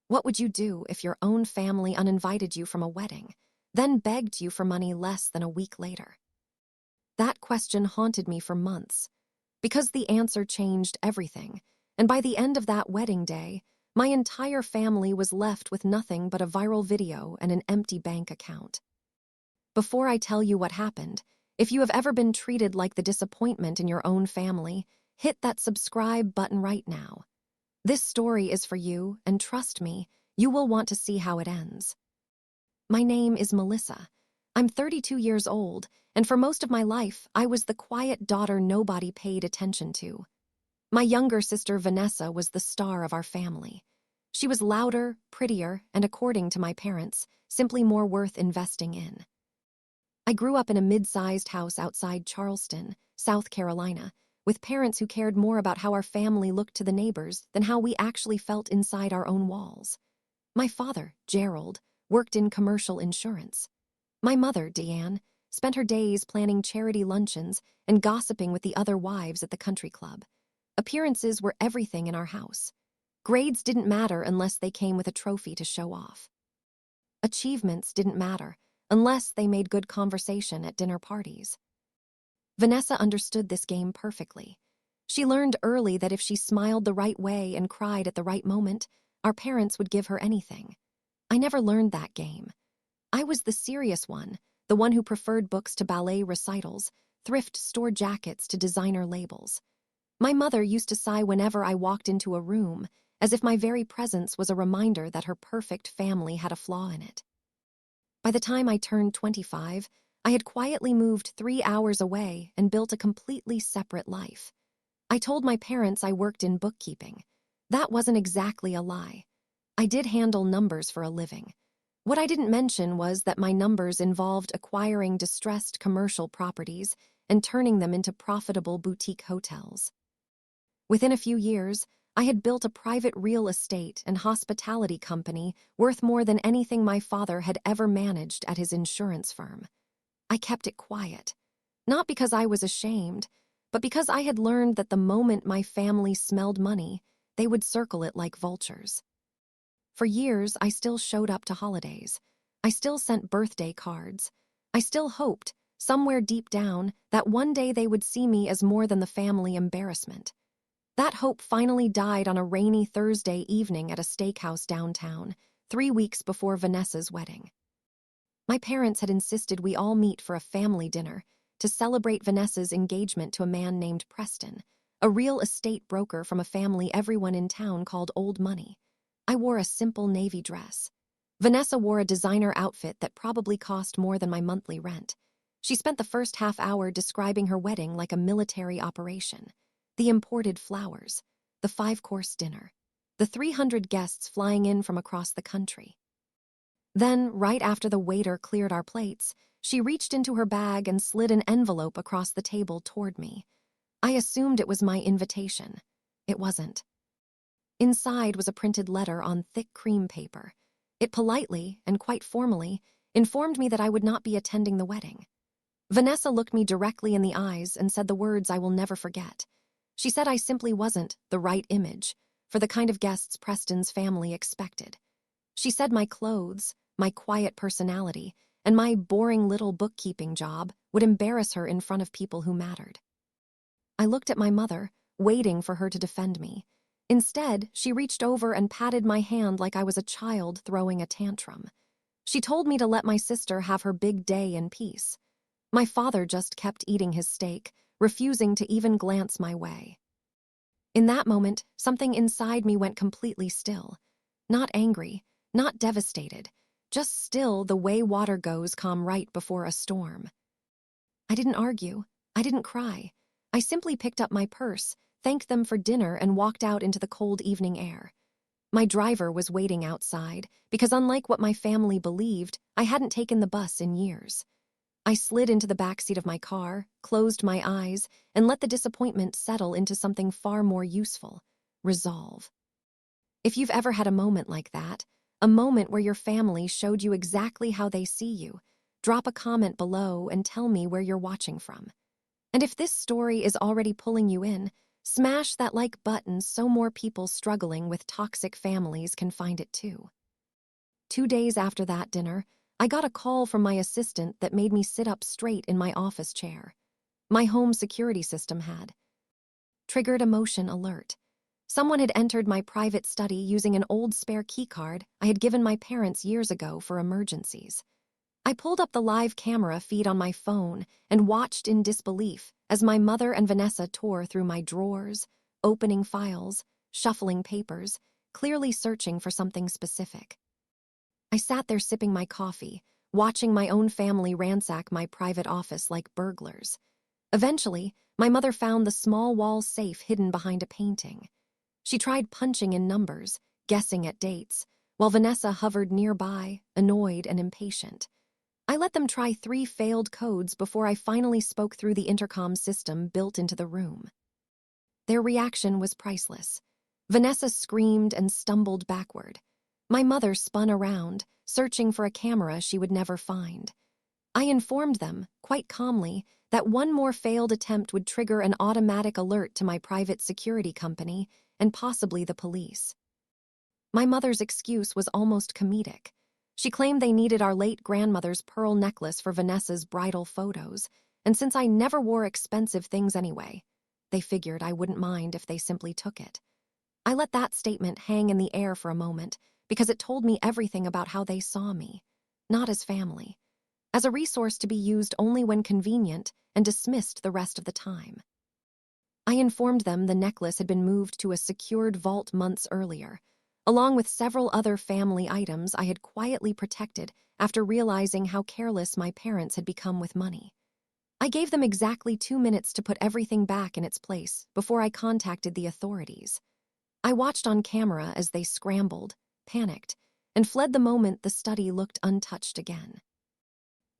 What would you do if your own family uninvited you from a wedding, then begged you for money less than a week later? That question haunted me for months, because the answer changed everything, and by the end of that wedding day, my entire family was left with nothing but a viral video and an empty bank account. Before I tell you what happened, if you have ever been treated like the disappointment in your own family, hit that subscribe button right now. This story is for you, and trust me, you will want to see how it ends. My name is Melissa. I'm 32 years old, and for most of my life, I was the quiet daughter nobody paid attention to. My younger sister Vanessa was the star of our family. She was louder, prettier, and according to my parents, simply more worth investing in. I grew up in a mid-sized house outside Charleston, South Carolina, with parents who cared more about how our family looked to the neighbors than how we actually felt inside our own walls. My father, Gerald, worked in commercial insurance. My mother, Deanne, spent her days planning charity luncheons and gossiping with the other wives at the country club. Appearances were everything in our house. Grades didn't matter unless they came with a trophy to show off. Achievements didn't matter unless they made good conversation at dinner parties. Vanessa understood this game perfectly. She learned early that if she smiled the right way and cried at the right moment, our parents would give her anything. I never learned that game. I was the serious one, the one who preferred books to ballet recitals, thrift store jackets to designer labels. My mother used to sigh whenever I walked into a room, as if my very presence was a reminder that her perfect family had a flaw in it. By the time I turned 25, I had quietly moved 3 hours away and built a completely separate life. I told my parents I worked in bookkeeping. That wasn't exactly a lie. I did handle numbers for a living. What I didn't mention was that my numbers involved acquiring distressed commercial properties and turning them into profitable boutique hotels. Within a few years, I had built a private real estate and hospitality company worth more than anything my father had ever managed at his insurance firm. I kept it quiet, not because I was ashamed, but because I had learned that the moment my family smelled money, they would circle it like vultures. For years, I still showed up to holidays. I still sent birthday cards. I still hoped, somewhere deep down, that one day they would see me as more than the family embarrassment. That hope finally died on a rainy Thursday evening at a steakhouse downtown, 3 weeks before Vanessa's wedding. My parents had insisted we all meet for a family dinner to celebrate Vanessa's engagement to a man named Preston, a real estate broker from a family everyone in town called Old Money. I wore a simple navy dress. Vanessa wore a designer outfit that probably cost more than my monthly rent. She spent the first half hour describing her wedding like a military operation. The imported flowers, the 5-course dinner, the 300 guests flying in from across the country. Then, right after the waiter cleared our plates, she reached into her bag and slid an envelope across the table toward me. I assumed it was my invitation. It wasn't. Inside was a printed letter on thick cream paper. It politely, and quite formally, informed me that I would not be attending the wedding. Vanessa looked me directly in the eyes and said the words I will never forget. She said I simply wasn't the right image for the kind of guests Preston's family expected. She said my clothes, my quiet personality, and my boring little bookkeeping job would embarrass her in front of people who mattered. I looked at my mother, waiting for her to defend me. Instead, she reached over and patted my hand like I was a child throwing a tantrum. She told me to let my sister have her big day in peace. My father just kept eating his steak, refusing to even glance my way. In that moment, something inside me went completely still. Not angry, not devastated, just still the way water goes calm right before a storm. I didn't argue. I didn't cry. I simply picked up my purse, thanked them for dinner, and walked out into the cold evening air. My driver was waiting outside, because unlike what my family believed, I hadn't taken the bus in years. I slid into the backseat of my car, closed my eyes, and let the disappointment settle into something far more useful: resolve. If you've ever had a moment like that, a moment where your family showed you exactly how they see you, drop a comment below and tell me where you're watching from. And if this story is already pulling you in, Smash that like button so more people struggling with toxic families can find it too. 2 days after that dinner, I got a call from my assistant that made me sit up straight in my office chair. My home security system had triggered a motion alert. Someone had entered my private study using an old spare keycard I had given my parents years ago for emergencies. I pulled up the live camera feed on my phone and watched in disbelief as my mother and Vanessa tore through my drawers, opening files, shuffling papers, clearly searching for something specific. I sat there sipping my coffee, watching my own family ransack my private office like burglars. Eventually, my mother found the small wall safe hidden behind a painting. She tried punching in numbers, guessing at dates, while Vanessa hovered nearby, annoyed and impatient. I let them try 3 failed codes before I finally spoke through the intercom system built into the room. Their reaction was priceless. Vanessa screamed and stumbled backward. My mother spun around, searching for a camera she would never find. I informed them, quite calmly, that one more failed attempt would trigger an automatic alert to my private security company and possibly the police. My mother's excuse was almost comedic. She claimed they needed our late grandmother's pearl necklace for Vanessa's bridal photos, and since I never wore expensive things anyway, they figured I wouldn't mind if they simply took it. I let that statement hang in the air for a moment because it told me everything about how they saw me, not as family, as a resource to be used only when convenient and dismissed the rest of the time. I informed them the necklace had been moved to a secured vault months earlier, along with several other family items I had quietly protected after realizing how careless my parents had become with money. I gave them exactly 2 minutes to put everything back in its place before I contacted the authorities. I watched on camera as they scrambled, panicked, and fled the moment the study looked untouched again.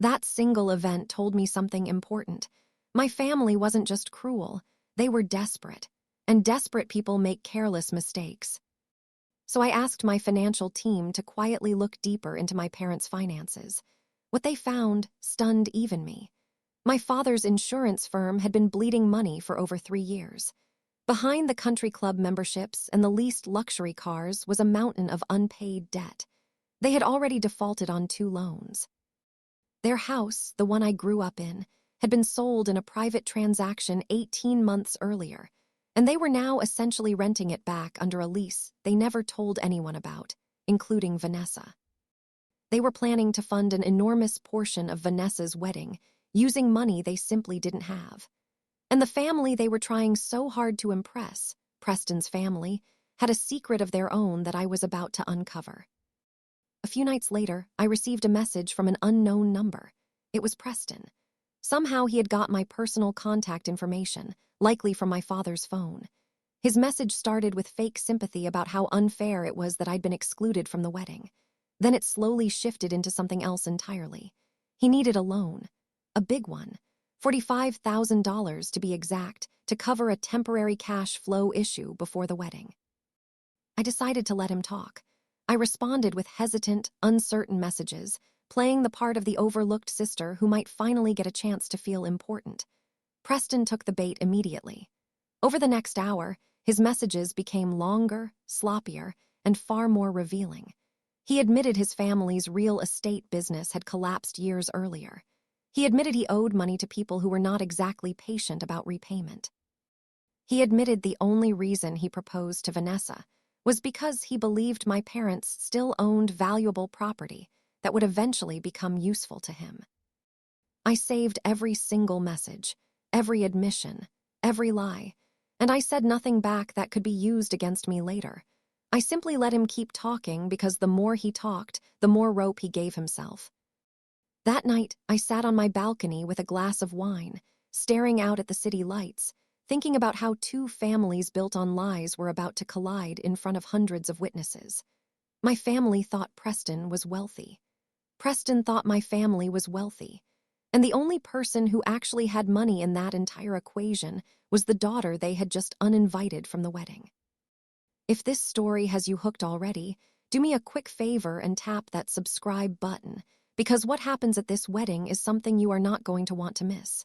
That single event told me something important. My family wasn't just cruel, they were desperate, and desperate people make careless mistakes. So I asked my financial team to quietly look deeper into my parents' finances. What they found stunned even me. My father's insurance firm had been bleeding money for over 3 years. Behind the country club memberships and the leased luxury cars was a mountain of unpaid debt. They had already defaulted on 2 loans. Their house, the one I grew up in, had been sold in a private transaction 18 months earlier, and they were now essentially renting it back under a lease they never told anyone about, including Vanessa. They were planning to fund an enormous portion of Vanessa's wedding, using money they simply didn't have. And the family they were trying so hard to impress, Preston's family, had a secret of their own that I was about to uncover. A few nights later, I received a message from an unknown number. It was Preston. Somehow he had got my personal contact information, likely from my father's phone. His message started with fake sympathy about how unfair it was that I'd been excluded from the wedding. Then it slowly shifted into something else entirely. He needed a loan, a big one, $45,000 to be exact, to cover a temporary cash flow issue before the wedding. I decided to let him talk. I responded with hesitant, uncertain messages, playing the part of the overlooked sister who might finally get a chance to feel important. Preston took the bait immediately. Over the next hour, his messages became longer, sloppier, and far more revealing. He admitted his family's real estate business had collapsed years earlier. He admitted he owed money to people who were not exactly patient about repayment. He admitted the only reason he proposed to Vanessa was because he believed my parents still owned valuable property that would eventually become useful to him. I saved every single message, every admission, every lie, and I said nothing back that could be used against me later. I simply let him keep talking because the more he talked, the more rope he gave himself. That night, I sat on my balcony with a glass of wine, staring out at the city lights, thinking about how 2 families built on lies were about to collide in front of hundreds of witnesses. My family thought Preston was wealthy. Preston thought my family was wealthy. And the only person who actually had money in that entire equation was the daughter they had just uninvited from the wedding. If this story has you hooked already, do me a quick favor and tap that subscribe button, because what happens at this wedding is something you are not going to want to miss.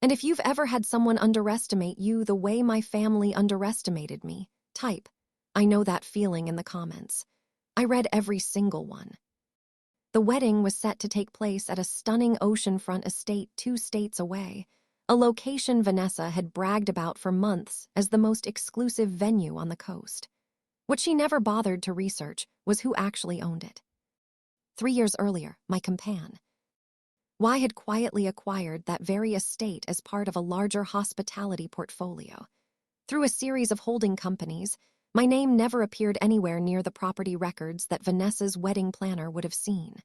And if you've ever had someone underestimate you the way my family underestimated me, type, "I know that feeling" in the comments. I read every single one. The wedding was set to take place at a stunning oceanfront estate 2 states away, a location Vanessa had bragged about for months as the most exclusive venue on the coast. What she never bothered to research was who actually owned it. 3 years earlier, my companion had quietly acquired that very estate as part of a larger hospitality portfolio. Through a series of holding companies, my name never appeared anywhere near the property records that Vanessa's wedding planner would have seen.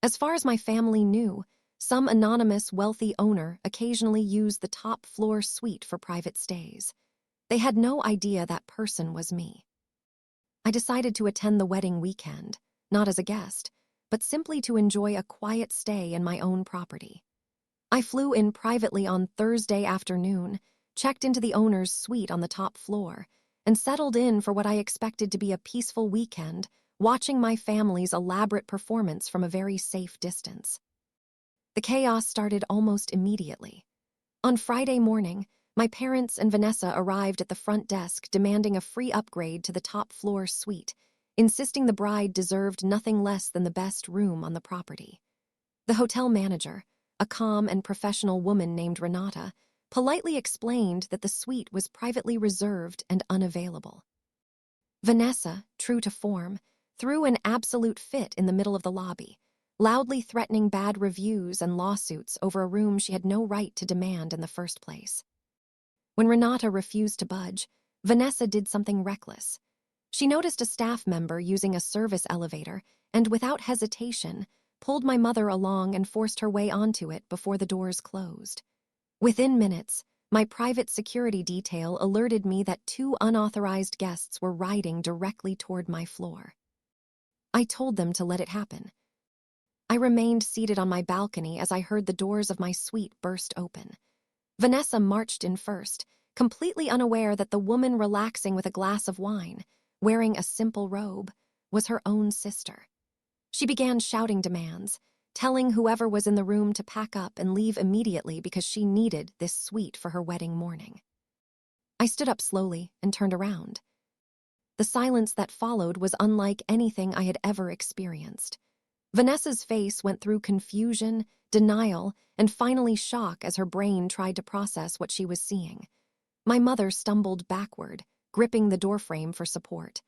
As far as my family knew, some anonymous wealthy owner occasionally used the top-floor suite for private stays. They had no idea that person was me. I decided to attend the wedding weekend, not as a guest, but simply to enjoy a quiet stay in my own property. I flew in privately on Thursday afternoon, checked into the owner's suite on the top floor, and settled in for what I expected to be a peaceful weekend, watching my family's elaborate performance from a very safe distance. The chaos started almost immediately. On Friday morning, my parents and Vanessa arrived at the front desk demanding a free upgrade to the top-floor suite, insisting the bride deserved nothing less than the best room on the property. The hotel manager, a calm and professional woman named Renata, politely explained that the suite was privately reserved and unavailable. Vanessa, true to form, threw an absolute fit in the middle of the lobby, loudly threatening bad reviews and lawsuits over a room she had no right to demand in the first place. When Renata refused to budge, Vanessa did something reckless. She noticed a staff member using a service elevator and, without hesitation, pulled my mother along and forced her way onto it before the doors closed. Within minutes, my private security detail alerted me that 2 unauthorized guests were riding directly toward my floor. I told them to let it happen. I remained seated on my balcony as I heard the doors of my suite burst open. Vanessa marched in first, completely unaware that the woman relaxing with a glass of wine, wearing a simple robe, was her own sister. She began shouting demands, telling whoever was in the room to pack up and leave immediately because she needed this suite for her wedding morning. I stood up slowly and turned around. The silence that followed was unlike anything I had ever experienced. Vanessa's face went through confusion, denial, and finally shock as her brain tried to process what she was seeing. My mother stumbled backward, gripping the doorframe for support.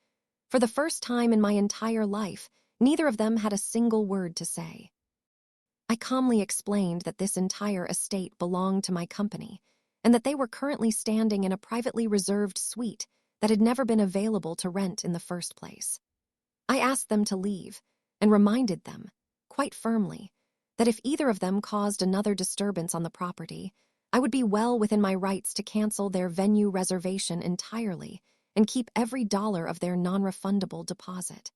For the first time in my entire life, neither of them had a single word to say. I calmly explained that this entire estate belonged to my company, and that they were currently standing in a privately reserved suite that had never been available to rent in the first place. I asked them to leave, and reminded them, quite firmly, that if either of them caused another disturbance on the property, I would be well within my rights to cancel their venue reservation entirely and keep every dollar of their non-refundable deposit.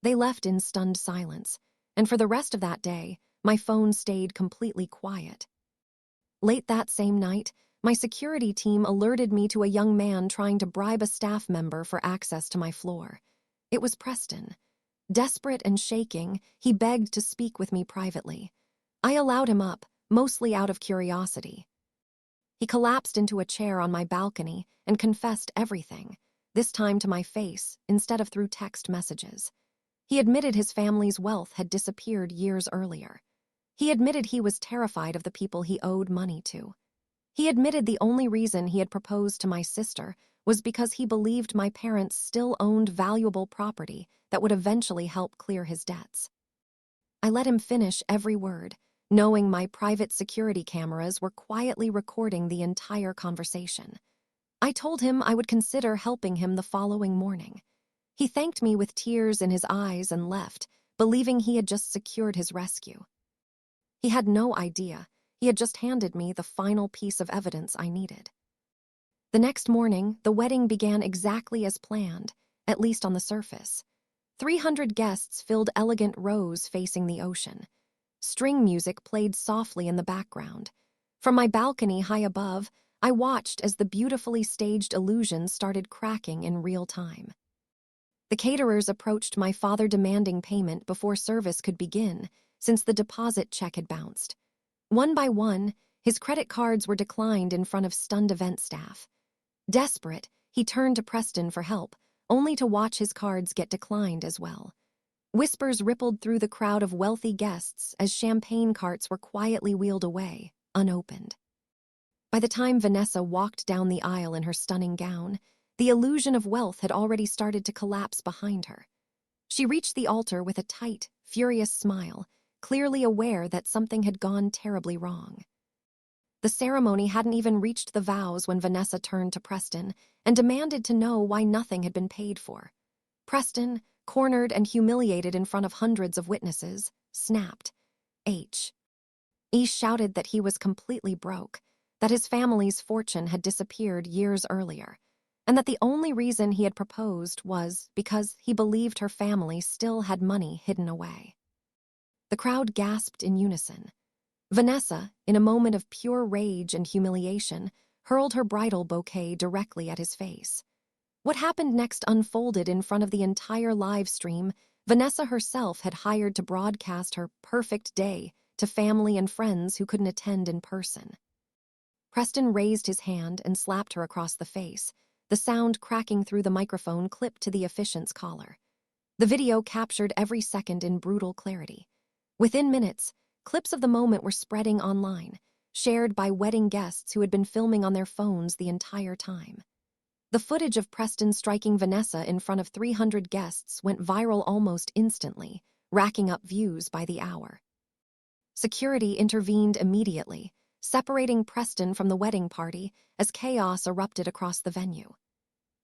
They left in stunned silence, and for the rest of that day, my phone stayed completely quiet. Late that same night, my security team alerted me to a young man trying to bribe a staff member for access to my floor. It was Preston. Desperate and shaking, he begged to speak with me privately. I allowed him up, mostly out of curiosity. He collapsed into a chair on my balcony and confessed everything, this time to my face instead of through text messages. He admitted his family's wealth had disappeared years earlier. He admitted he was terrified of the people he owed money to. He admitted the only reason he had proposed to my sister was because he believed my parents still owned valuable property that would eventually help clear his debts. I let him finish every word, knowing my private security cameras were quietly recording the entire conversation. I told him I would consider helping him the following morning. He thanked me with tears in his eyes and left, believing he had just secured his rescue. He had no idea. He had just handed me the final piece of evidence I needed. The next morning, the wedding began exactly as planned, at least on the surface. 300 guests filled elegant rows facing the ocean. String music played softly in the background. From my balcony high above, I watched as the beautifully staged illusion started cracking in real time. The caterers approached my father demanding payment before service could begin, since the deposit check had bounced. One by one, His credit cards were declined in front of stunned event staff. Desperate, he turned to Preston for help, only to watch his cards get declined as well. Whispers rippled through the crowd of wealthy guests as champagne carts were quietly wheeled away, unopened. By the time Vanessa walked down the aisle in her stunning gown, the illusion of wealth had already started to collapse behind her. She reached the altar with a tight, furious smile, clearly aware that something had gone terribly wrong. The ceremony hadn't even reached the vows when Vanessa turned to Preston and demanded to know why nothing had been paid for. Preston, cornered and humiliated in front of hundreds of witnesses, snapped. He shouted that he was completely broke, that his family's fortune had disappeared years earlier, and that the only reason he had proposed was because he believed her family still had money hidden away. The crowd gasped in unison. Vanessa, in a moment of pure rage and humiliation, hurled her bridal bouquet directly at his face. What happened next unfolded in front of the entire live stream. Vanessa herself had hired to broadcast her perfect day to family and friends who couldn't attend in person. Preston raised his hand and slapped her across the face, the sound cracking through the microphone clipped to the officiant's collar. The video captured every second in brutal clarity. Within minutes, clips of the moment were spreading online, shared by wedding guests who had been filming on their phones the entire time. The footage of Preston striking Vanessa in front of 300 guests went viral almost instantly, racking up views by the hour. Security intervened immediately, separating Preston from the wedding party as chaos erupted across the venue.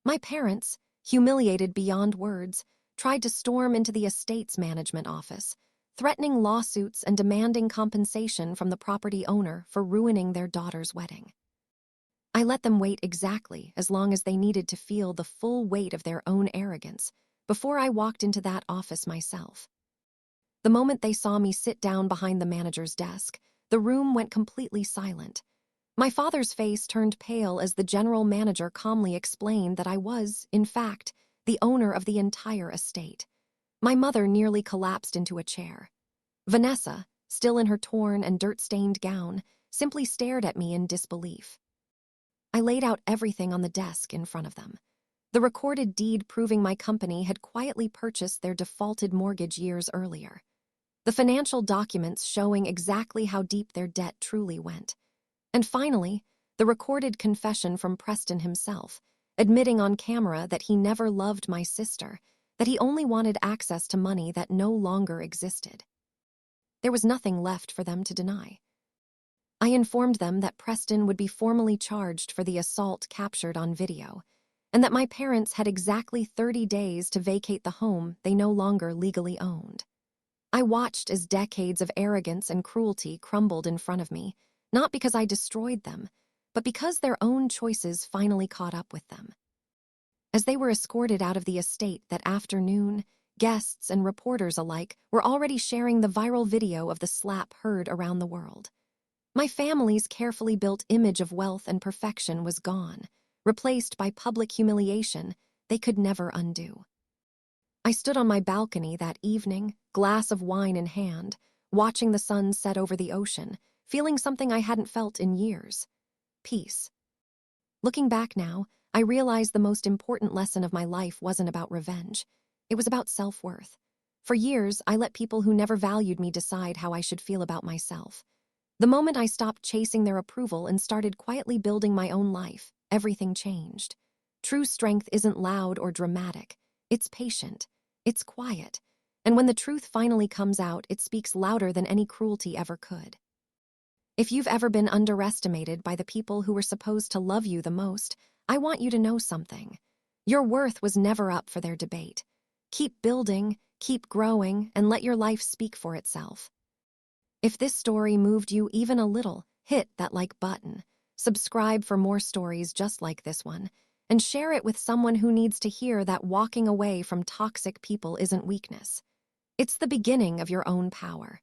My parents, humiliated beyond words, tried to storm into the estate's management office, threatening lawsuits and demanding compensation from the property owner for ruining their daughter's wedding. I let them wait exactly as long as they needed to feel the full weight of their own arrogance before I walked into that office myself. The moment they saw me sit down behind the manager's desk, the room went completely silent. My father's face turned pale as the general manager calmly explained that I was, in fact, the owner of the entire estate. My mother nearly collapsed into a chair. Vanessa, still in her torn and dirt-stained gown, simply stared at me in disbelief. I laid out everything on the desk in front of them. The recorded deed proving my company had quietly purchased their defaulted mortgage years earlier. The financial documents showing exactly how deep their debt truly went. And finally, the recorded confession from Preston himself, admitting on camera that he never loved my sister, that he only wanted access to money that no longer existed. There was nothing left for them to deny. I informed them that Preston would be formally charged for the assault captured on video, and that my parents had exactly 30 days to vacate the home they no longer legally owned. I watched as decades of arrogance and cruelty crumbled in front of me, not because I destroyed them, but because their own choices finally caught up with them. As they were escorted out of the estate that afternoon, guests and reporters alike were already sharing the viral video of the slap heard around the world. My family's carefully built image of wealth and perfection was gone, replaced by public humiliation they could never undo. I stood on my balcony that evening, glass of wine in hand, watching the sun set over the ocean, feeling something I hadn't felt in years: peace. Looking back now, I realized the most important lesson of my life wasn't about revenge. It was about self-worth. For years, I let people who never valued me decide how I should feel about myself. The moment I stopped chasing their approval and started quietly building my own life, everything changed. True strength isn't loud or dramatic. It's patient. It's quiet. And when the truth finally comes out, it speaks louder than any cruelty ever could. If you've ever been underestimated by the people who were supposed to love you the most, I want you to know something. Your worth was never up for their debate. Keep building, keep growing, and let your life speak for itself. If this story moved you even a little, hit that like button, subscribe for more stories just like this one, and share it with someone who needs to hear that walking away from toxic people isn't weakness. It's the beginning of your own power.